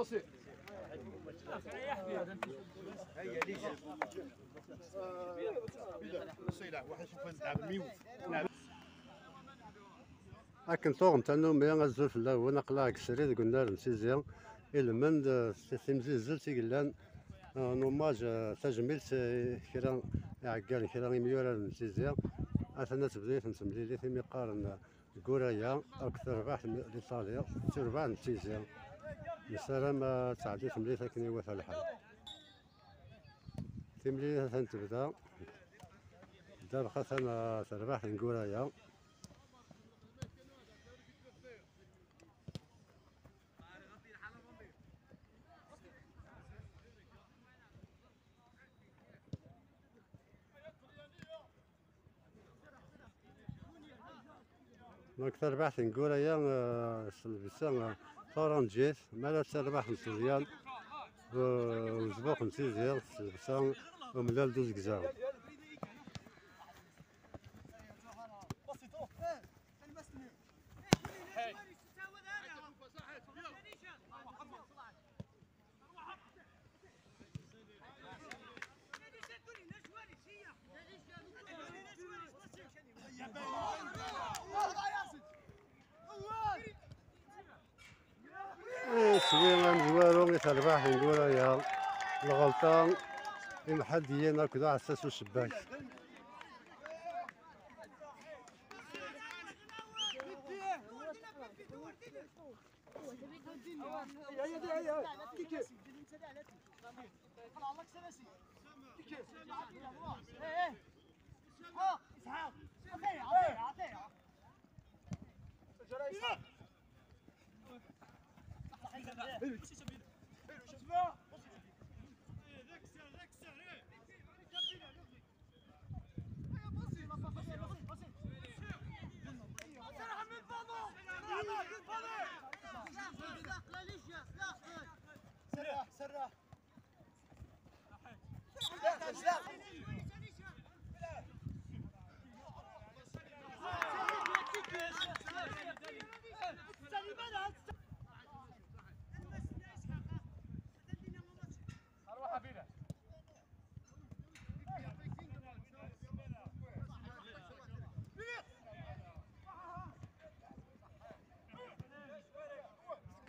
بسيط. هيا ليش لكن طوغم تانو ميا غزول في الله ونقلا كسري قلنا نسيزيان المند تمزيزل تيقلان نوماج تجميل كرا عقال كرا ميورا نسيزيان اثنا تبديت نتمليلي في مقارن كورايا اكثر راح لايطاليا تربع نسيزيان مسالم تعديت مليثه كني وفا الحال تمليلي تنتبدا دار خاصنا تربح نكورايا أكثر بحث نكورايا سلبسان فرنجيت مالا تربح نسوزيان وزبوق نسيزيان سلبسان وملال دوز كزاو سوينا نزوارو تربح نكورايا الغلطة المحديين هكذا على اساس الشباك سرح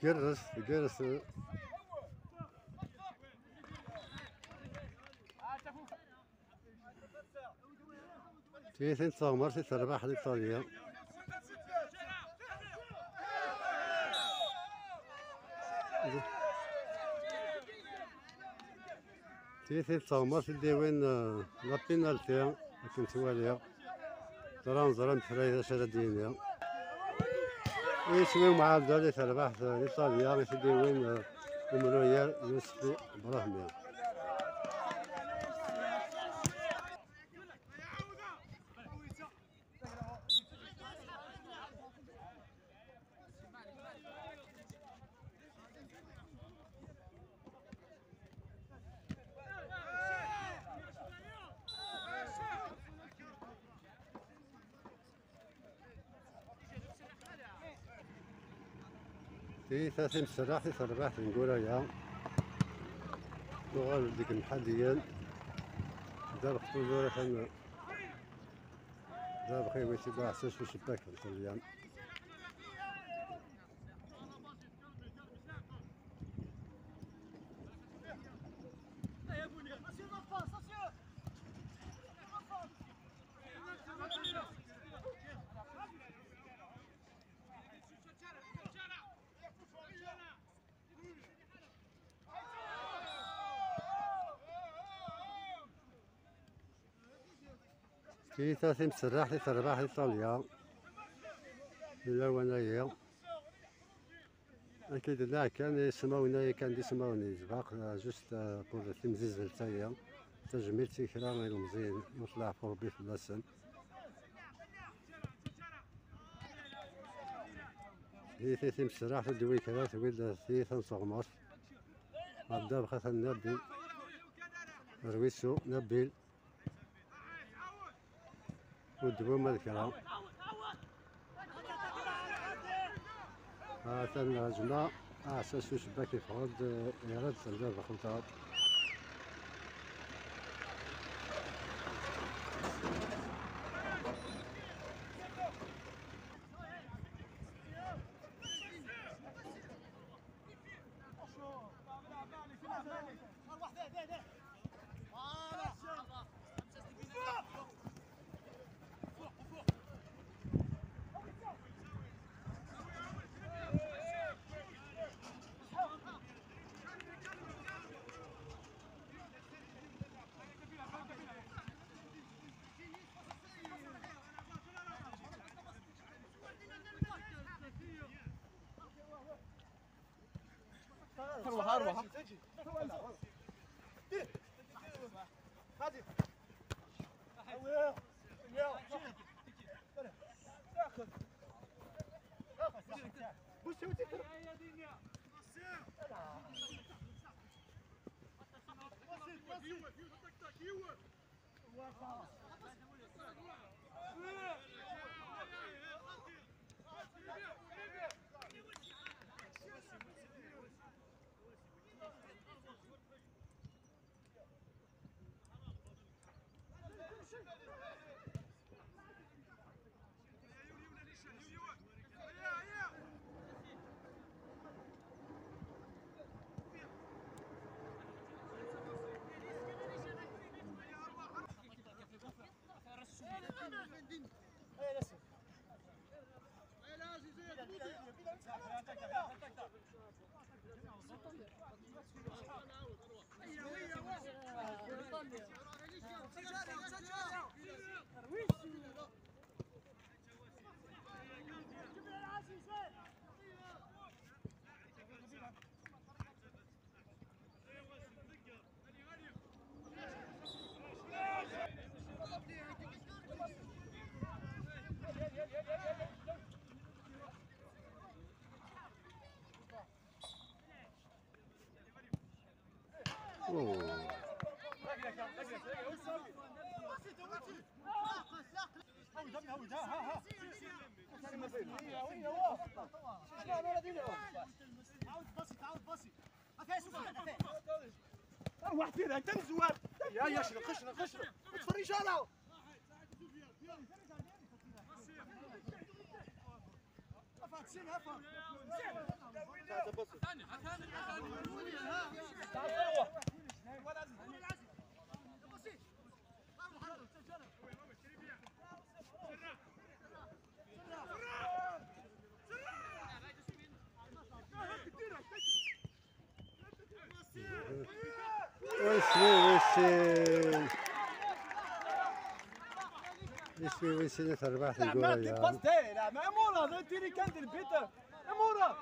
كرس تيثين تصغمر تربح الإيطالية تيثين تصغمر تديوين لا بينالتي لكن تواليا ترانزران فريدة شردينيا يسوي مع الدولة تربح إيطاليا تديوين الملوير يوسفي براهمي في ثلاثين سراح تربح نكورايا تغال ديك المحليين دار خطوزورة خان دار بخير ويتباع ساس في الشباك الطليان في ثلاثين سراح تربح إيطاليا إلا ونايا أكيد لا كان يسموني كان يسموني زباق جوست بور تمزيز التايا تجميل تيكرا غير مزيان يطلع فوربي في اللسن هي ثلاثين سراح تدوي كذا تقول ثلاثة صغمر غدا بخاطر نبيل رويسو نبيل ودوما الكرام هاتن هجمة اساس شباك يفرض يرد سندار بخلطات. اروح اروح واحد فينا انت مزوار يا شنو خشنا تفرج على ويسي تربح في لا الجول ما تباس لا ما امورها انت اللي كانت البيت امورها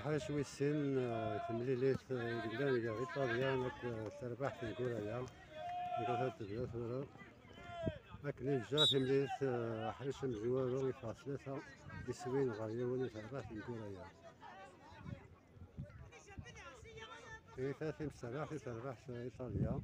حاش ويسين تمليليت قدام كاع طاليان تربح في الكورة نقول تبدا ثورة لكن جا تمليليت حاش مزوارو يفاص ثلاثة يسوين غايون تربح في الكورة في 30 سنة في تربح في إيطاليا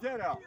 ديرها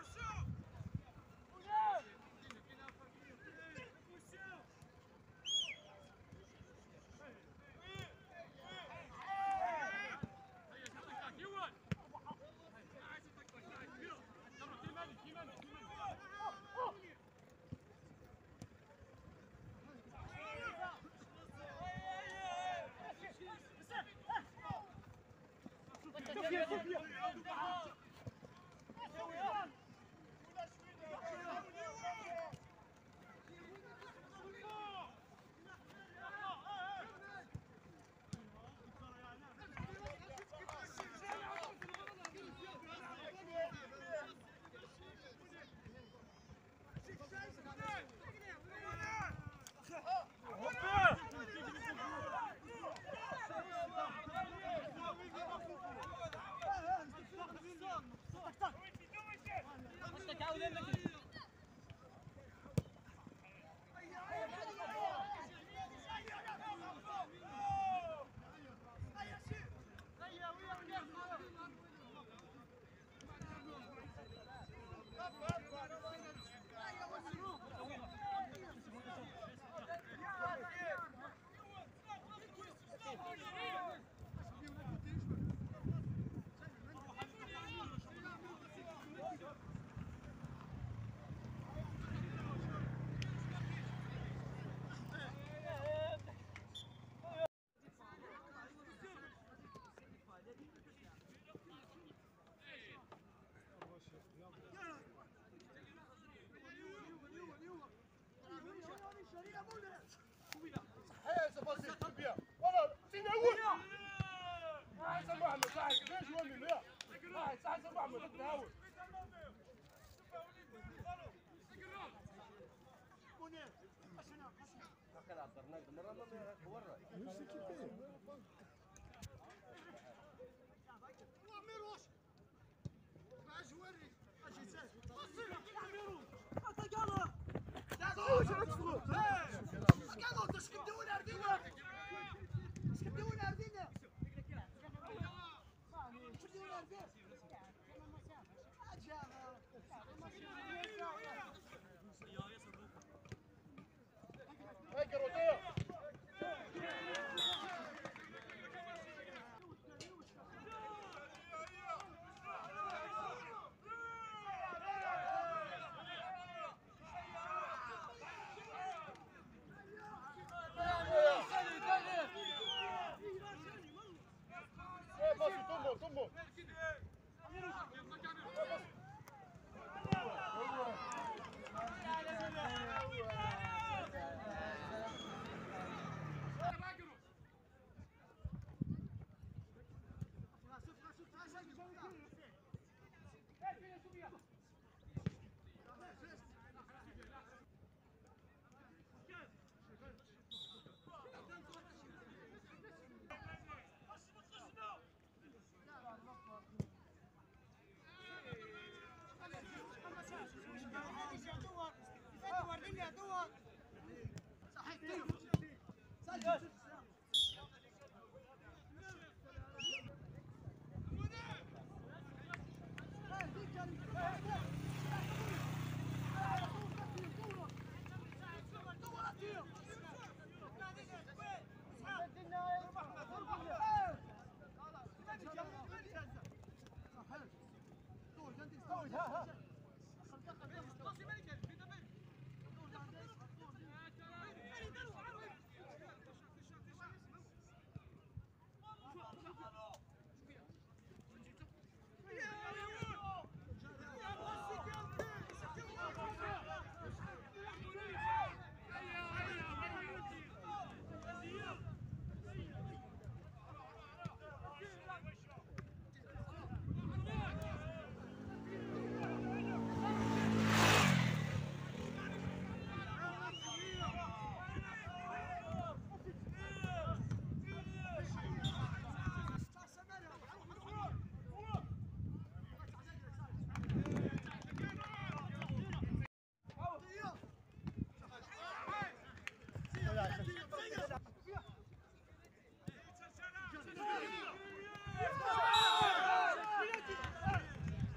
Tombo.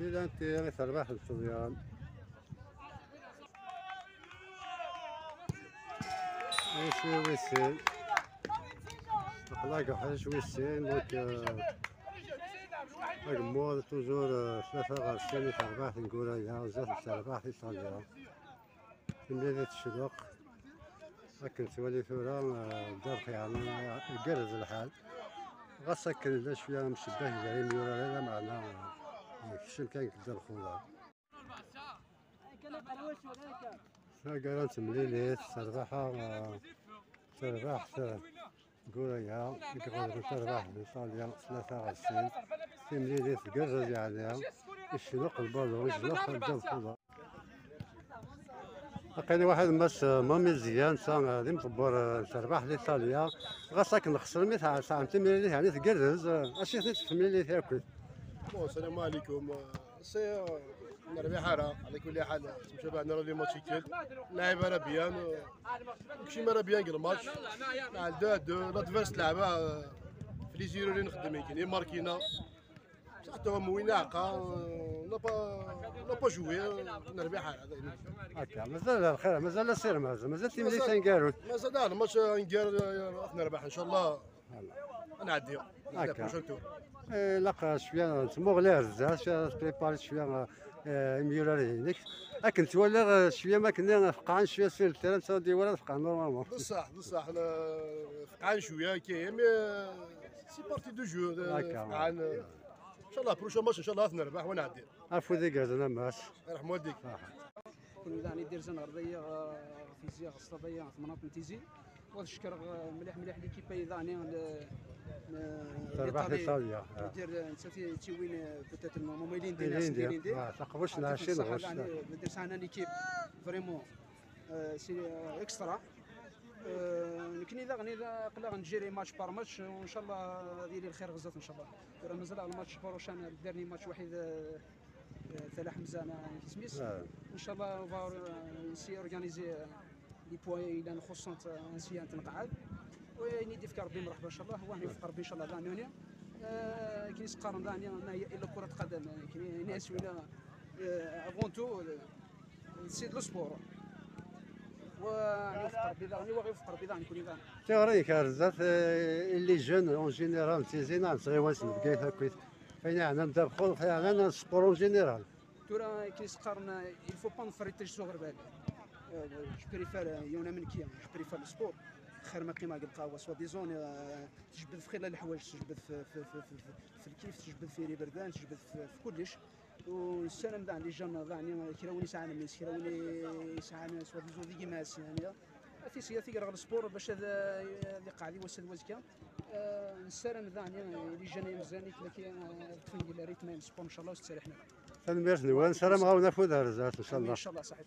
إذا أنت تربح الصبيان شوي ويسين أخلاق حاجة ويسين دونك المود توجور ثلاثة غاسين تربح نقول يا زاد تربح إيطاليا في مدينة الشروق لكن تولي ثورة دار يعني يقرز الحال غاسك لا شوية مشبه زي ميورا لا معنا كشم كان كدار خوضة قالت مليليت تربح قوريا يقول تربح إيطاليا ثلاثة غاسين في مليليت قرز يعني الشروق البالون يجلوخ قدام خوضة لقينا واحد ما مزيان غادي مطبور تربح لإيطاليا غاسك نخسر مي ساعتين مليليت يعني تقرز اش في مليليت ياكل. السلام عليكم. سي نربح حارة على كل حال مشابهنا لي ماتش كيل لاعب انا بيان كلشي مرة بيان كل ماتش مع الداد لادفيرس لعبه في لي زيرو اللي نخدم كاين ماركينا حتى هو موينا عقا لا با جوي نربح حارة هكا مازال الخير مازال سير مازال تيملي تنقارو مازال الماتش نقار نربح ان شاء الله نعديو هكا لقى شويه تموغ لها رزاز بريباري شويه ميولارينيك لكن تولي شويه ما كنا فقعان شويه سير التيران تاودي ولا فقعان نورمالمون بصح فقعان شويه كاين سي بارتي دو جو فقعان ان شاء الله بروشون ماتش ان شاء الله نربح ونعدي عفوا ذيك هذا ماش رحم والديك كل يعني دير زين ارضيه فيزياء اسطوريه في مناطق تيزي ونشكر مليح ليكيب ايضاني تربح لإيطاليا دير انت تيوين بوتيت المميلين ديالنا تقبوش نعشين غوش دير ساعنا ليكيب فريمون سي اكسترا لكن اذا غني قلا نجيري ماتش بار ماتش وان شاء الله ديري الخير غزات ان شاء الله راه مازال الماتش بروشان ديرني ماتش وحيد تاع حمزه انا سميس ان شاء الله فا نسي اورغانيزي لي بوين الى نخصنت نسيان تنقعد ويني في ربي مرحبا ان شاء الله وهني في ربي ان شاء الله دانيونيا كي يسقارن دانيا هي الا كره قدم كاين ناس ولا افونتو سيد لو سبور ونفقر بيضاني وغيفقر بيضاني كل ذا تيوريك رزات اللي جون اون جينيرال تيزينا صغيوات بقيت هكويت فين عندنا ندخل عندنا سبور اون جينيرال تورا كي يسقارن يفو با نفريتج صغر بالي جو بريفير يونا من كيا جو بريفير السبور خير ما قيمه القهوه سوا ديزون تجبد في خلال الحوايج تجبد في الكيف تجبد في ريبردان تجبد في كلش والسلام ذا اللي جانا ذا كراوني ساعنا ميس كراوني ساعنا سوا ديزون دي ماس يعني في سياسي راه السبور باش هذا اللي قاعد يوصل وزكا السلام ذا اللي جانا مزيان كي تفني الريتم السبور ان شاء الله واستريحنا تنمير نوان سلام غاونا فوز رزات ان شاء الله ان شاء الله صحيح